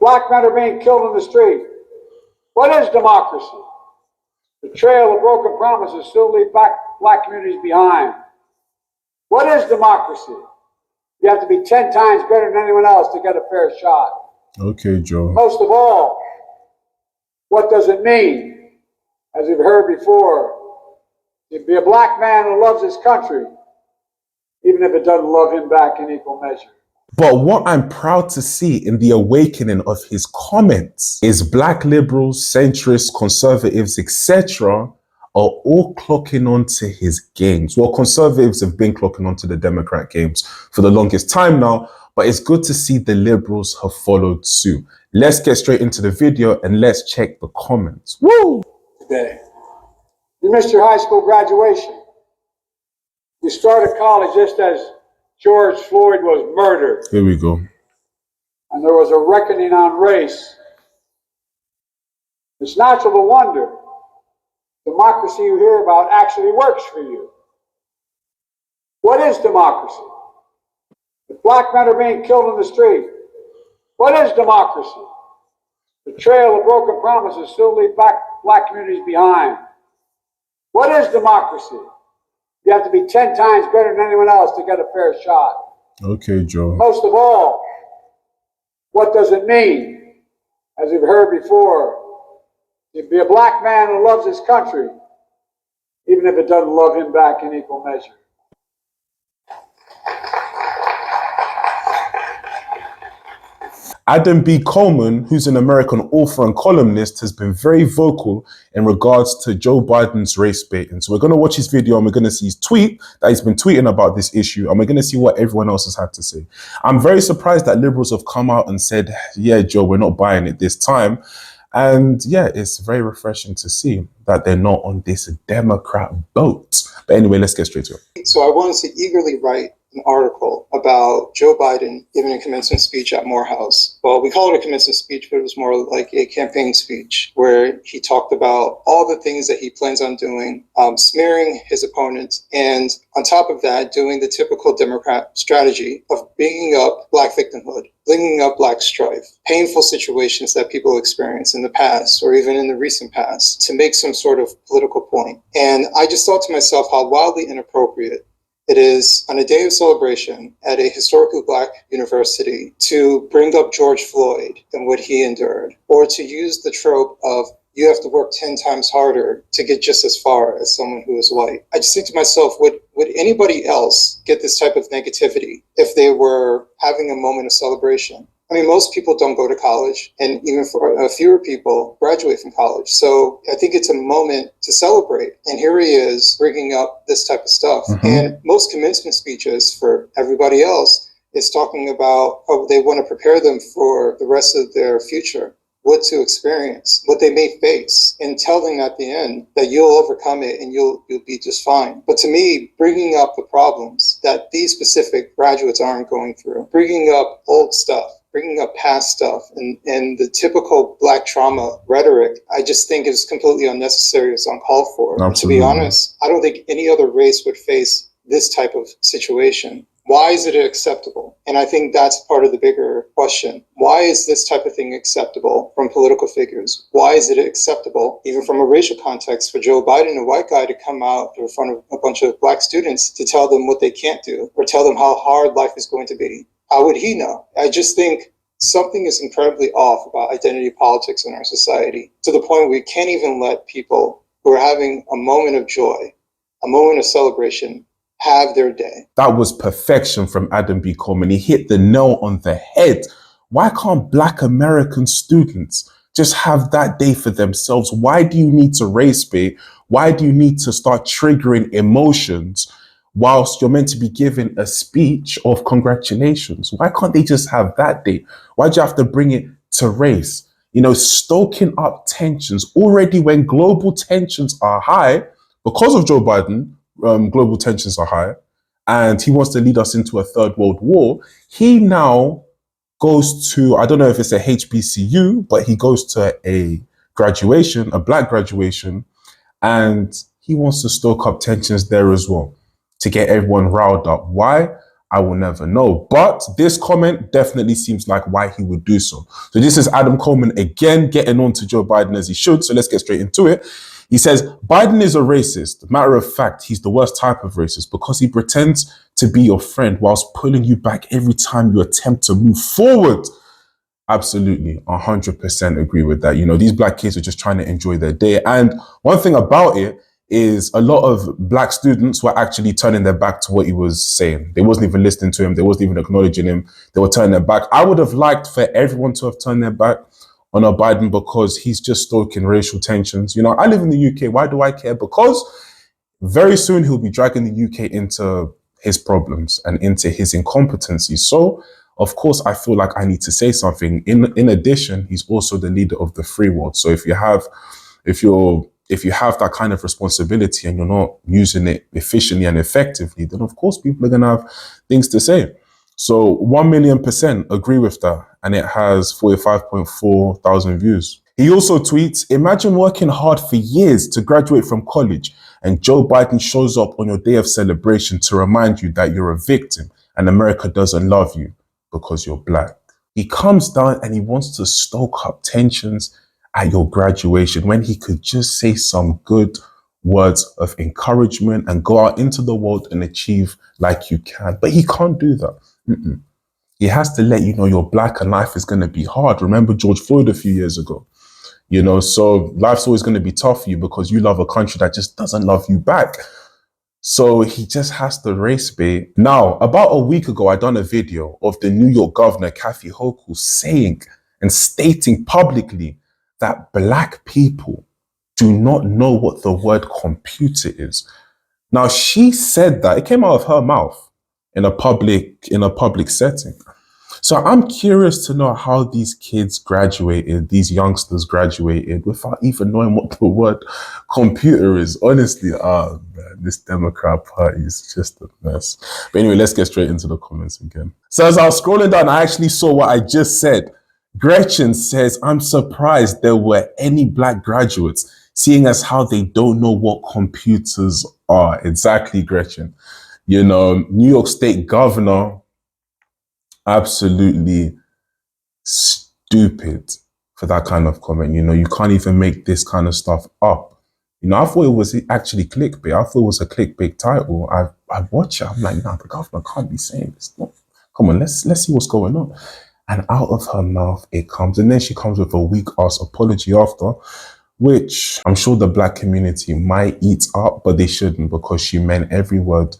Black men are being killed in the street. What is democracy? The trail of broken promises still leave black communities behind. What is democracy? You have to be 10 times better than anyone else to get a fair shot. Okay, Joe. Most of all, what does it mean? As you've heard before, to be a black man who loves his country, even if it doesn't love him back in equal measure. But what I'm proud to see in the awakening of his comments is black liberals, centrists, conservatives, etc. are all clocking onto his games. Well, conservatives have been clocking onto the Democrat games for the longest time now, but it's good to see the liberals have followed suit. Let's get straight into the video and let's check the comments. Woo! Today, you missed your high school graduation. You started college just as George Floyd was murdered. Here we go. And there was a reckoning on race. It's natural to wonder, democracy you hear about actually works for you. What is democracy? If black men are being killed in the street, what is democracy? The trail of broken promises still leave black communities behind. What is democracy? You have to be 10 times better than anyone else to get a fair shot. Okay, Joe. Most of all, what does it mean? As you've heard before, to be a black man who loves his country, even if it doesn't love him back in equal measure. Adam B. Coleman, who's an American author and columnist, has been very vocal in regards to Joe Biden's race baiting. So we're going to watch his video and we're going to see his tweet that he's been tweeting about this issue. And we're going to see what everyone else has had to say. I'm very surprised that liberals have come out and said, yeah, Joe, we're not buying it this time. And yeah, it's very refreshing to see that they're not on this Democrat boat. But anyway, let's get straight to it. So I wanted to eagerly write an article about Joe Biden giving a commencement speech at Morehouse. Well, we call it a commencement speech, but it was more like a campaign speech where he talked about all the things that he plans on doing, smearing his opponents, and on top of that, doing the typical Democrat strategy of bringing up black victimhood, bringing up black strife, painful situations that people experience in the past or even in the recent past to make some sort of political point. And I just thought to myself how wildly inappropriate it is on a day of celebration at a historically black university to bring up George Floyd and what he endured, or to use the trope of you have to work 10 times harder to get just as far as someone who is white. I just think to myself, would anybody else get this type of negativity if they were having a moment of celebration? I mean, most people don't go to college, and even for fewer people graduate from college. So I think it's a moment to celebrate. And here he is bringing up this type of stuff. And most commencement speeches for everybody else is talking about how they want to prepare them for the rest of their future, what to experience, what they may face, and tell them at the end that you'll overcome it and you'll be just fine. But to me, bringing up the problems that these specific graduates aren't going through, bringing up old stuff, bringing up past stuff and the typical black trauma rhetoric, I just think is completely unnecessary. It's uncalled for. To be honest, I don't think any other race would face this type of situation. Why is it acceptable? And I think that's part of the bigger question. Why is this type of thing acceptable from political figures? Why is it acceptable, even from a racial context, for Joe Biden, a white guy, to come out in front of a bunch of black students to tell them what they can't do or tell them how hard life is going to be? How would he know? I just think something is incredibly off about identity politics in our society, to the point where we can't even let people who are having a moment of joy, a moment of celebration, have their day. That was perfection from Adam B. Coleman. He hit the nail on the head. Why can't black American students just have that day for themselves? Why do you need to race bait? Why do you need to start triggering emotions whilst you're meant to be giving a speech of congratulations? Why can't they just have that day? Why do you have to bring it to race? You know, stoking up tensions already when global tensions are high because of Joe Biden. Global tensions are high, and he wants to lead us into a third world war. He now goes to, I don't know if it's a HBCU, but he goes to a graduation, a black graduation, and he wants to stoke up tensions there as well to get everyone riled up. Why? I will never know. But this comment definitely seems like why he would do so. So this is Adam Coleman again getting on to Joe Biden as he should. So let's get straight into it. He says, Biden is a racist. Matter of fact, he's the worst type of racist because he pretends to be your friend whilst pulling you back every time you attempt to move forward. Absolutely, 100% agree with that. You know, these black kids are just trying to enjoy their day. And one thing about it is a lot of black students were actually turning their back to what he was saying. They wasn't even listening to him. They wasn't even acknowledging him. They were turning their back. I would have liked for everyone to have turned their back on a Biden because he's just stoking racial tensions. You know, I live in the UK. Why do I care? Because very soon he'll be dragging the UK into his problems and into his incompetency. So, of course, I feel like I need to say something. In addition, he's also the leader of the free world. So if you have that kind of responsibility and you're not using it efficiently and effectively, then of course people are gonna have things to say. So 1,000,000% agree with that. And it has 45.4 thousand views. He also tweets, imagine working hard for years to graduate from college and Joe Biden shows up on your day of celebration to remind you that you're a victim and America doesn't love you because you're black. He comes down and he wants to stoke up tensions at your graduation when he could just say some good words of encouragement and go out into the world and achieve like you can. But he can't do that. He has to let you know you're black and life is going to be hard. Remember George Floyd a few years ago? You know, so life's always going to be tough for you because you love a country that just doesn't love you back. So he just has to race bait. Now, about a week ago, I done a video of the New York governor, Kathy Hochul, saying and stating publicly that black people do not know what the word computer is. Now, she said that, it came out of her mouth in a public setting. So I'm curious to know how these kids graduated, these youngsters graduated without even knowing what the word computer is. Honestly, man, this Democrat party is just a mess. But anyway, let's get straight into the comments again. So as I was scrolling down, I actually saw what I just said. Gretchen says, I'm surprised there were any black graduates, seeing as how they don't know what computers are. Exactly, Gretchen. You know, New York State governor, absolutely stupid for that kind of comment. You know, you can't even make this kind of stuff up. You know, I thought it was actually clickbait. I thought it was a clickbait title. I watch it. I'm like, nah, the governor can't be saying this. No. Come on, let's see what's going on. And out of her mouth it comes. And then she comes with a weak ass apology after, which I'm sure the black community might eat up, but they shouldn't because she meant every word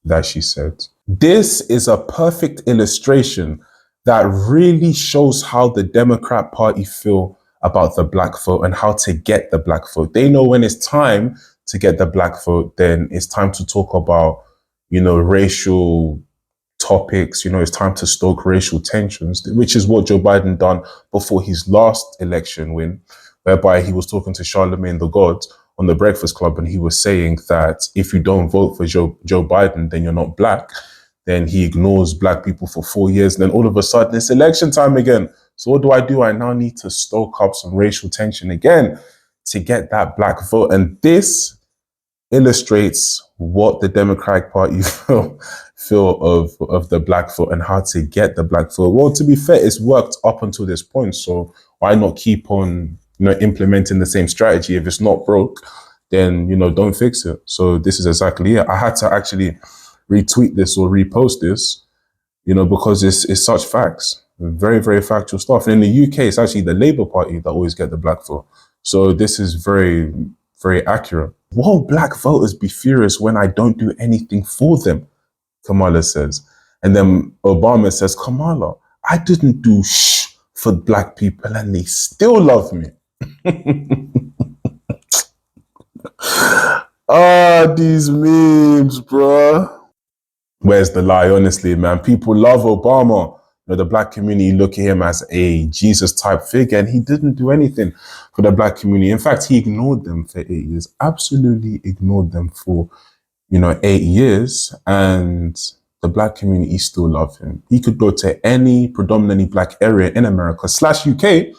that she said. This is a perfect illustration that really shows how the Democrat Party feel about the black vote and how to get the black vote. They know when it's time to get the black vote, then it's time to talk about, you know, racial topics. You know, it's time to stoke racial tensions, which is what Joe Biden done before his last election win, whereby he was talking to Charlemagne the God on the Breakfast Club, and he was saying that if you don't vote for Joe Biden, then you're not black. Then he ignores black people for 4 years, and then all of a sudden it's election time again. So what do? I now need to stoke up some racial tension again to get that black vote. And this illustrates what the Democratic Party feel of the black vote and how to get the black vote. Well, to be fair, it's worked up until this point. So why not keep on, you know, implementing the same strategy? If it's not broke, then, you know, don't fix it. So this is exactly it. I had to actually retweet this or repost this, you know, because it's such facts, very, very factual stuff. And in the UK, it's actually the Labour Party that always get the black vote. So this is very, very accurate. Won't black voters be furious when I don't do anything for them? Kamala says. And then Obama says, Kamala, I didn't do shh for black people and they still love me. These memes, bruh. Where's the lie? Honestly, man, people love Obama. You know, the black community look at him as a Jesus type figure, and he didn't do anything for the black community. In fact, he ignored them for 8 years, absolutely ignored them for, you know, 8 years, and the black community still love him. He could go to any predominantly black area in America /UK.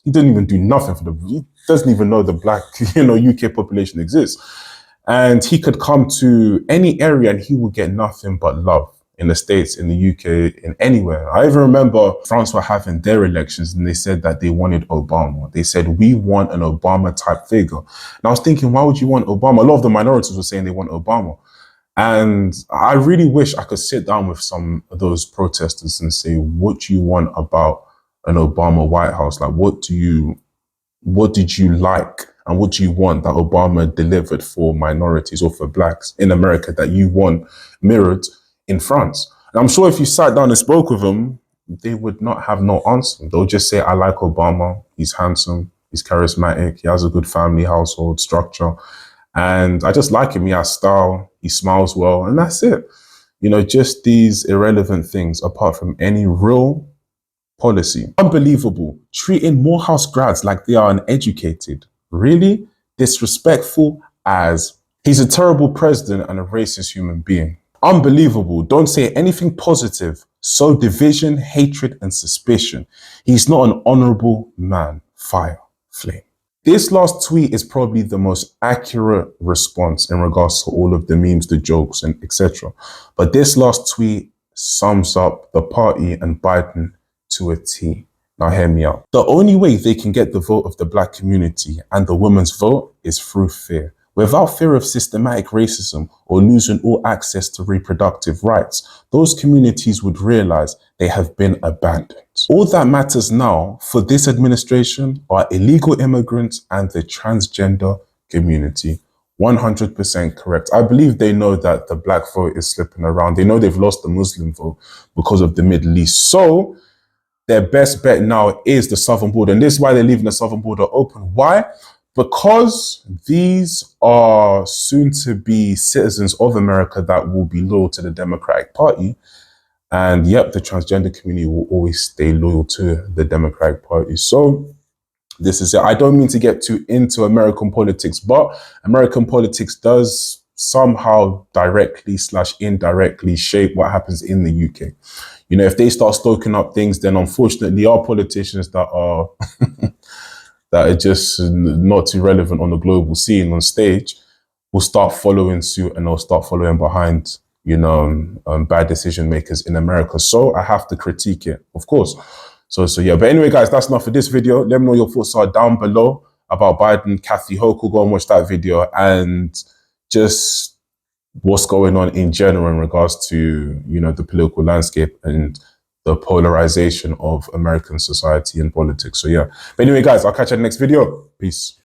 He didn't even do nothing for them. He doesn't even know the black, you know, UK population exists. And he could come to any area and he will get nothing but love. in the States, in the UK, in anywhere. I even remember France were having their elections and they said that they wanted Obama. They said, we want an Obama type figure. And I was thinking, why would you want Obama? A lot of the minorities were saying they want Obama. And I really wish I could sit down with some of those protesters and say, what do you want about an Obama White House? Like, what did you like and what do you want that Obama delivered for minorities or for blacks in America that you want mirrored in France? And I'm sure if you sat down and spoke with them, they would not have no answer. They'll just say, I like Obama. He's handsome. He's charismatic. He has a good family household structure. And I just like him. He has style. He smiles well. And that's it. You know, just these irrelevant things apart from any real policy. Unbelievable. Treating Morehouse grads like they are uneducated. Really? Disrespectful as he's a terrible president and a racist human being. Unbelievable. Don't say anything positive. Sow division, hatred, and suspicion. He's not an honorable man. Fire. Flame. This last tweet is probably the most accurate response in regards to all of the memes, the jokes, and etc. But this last tweet sums up the party and Biden to a T. Now hear me out. The only way they can get the vote of the black community and the women's vote is through fear. Without fear of systematic racism or losing all access to reproductive rights, those communities would realize they have been abandoned. All that matters now for this administration are illegal immigrants and the transgender community. 100% correct. I believe they know that the black vote is slipping around. They know they've lost the Muslim vote because of the Middle East. So their best bet now is the southern border. And this is why they're leaving the southern border open. Why? Because these are soon to be citizens of America that will be loyal to the Democratic Party. And yep, the transgender community will always stay loyal to the Democratic Party. So this is it. I don't mean to get too into American politics, but American politics does somehow directly / indirectly shape what happens in the UK. You know, if they start stoking up things, then unfortunately our politicians that are that are just not too relevant on the global scene on stage will start following suit and they'll start following behind, you know, bad decision makers in America. So I have to critique it, of course. So yeah. But anyway, guys, that's enough for this video. Let me know your thoughts are down below about Biden, Kathy Hochul. Go and watch that video and just what's going on in general in regards to, you know, the political landscape and the polarization of American society and politics. So yeah. But anyway, guys, I'll catch you in the next video. Peace.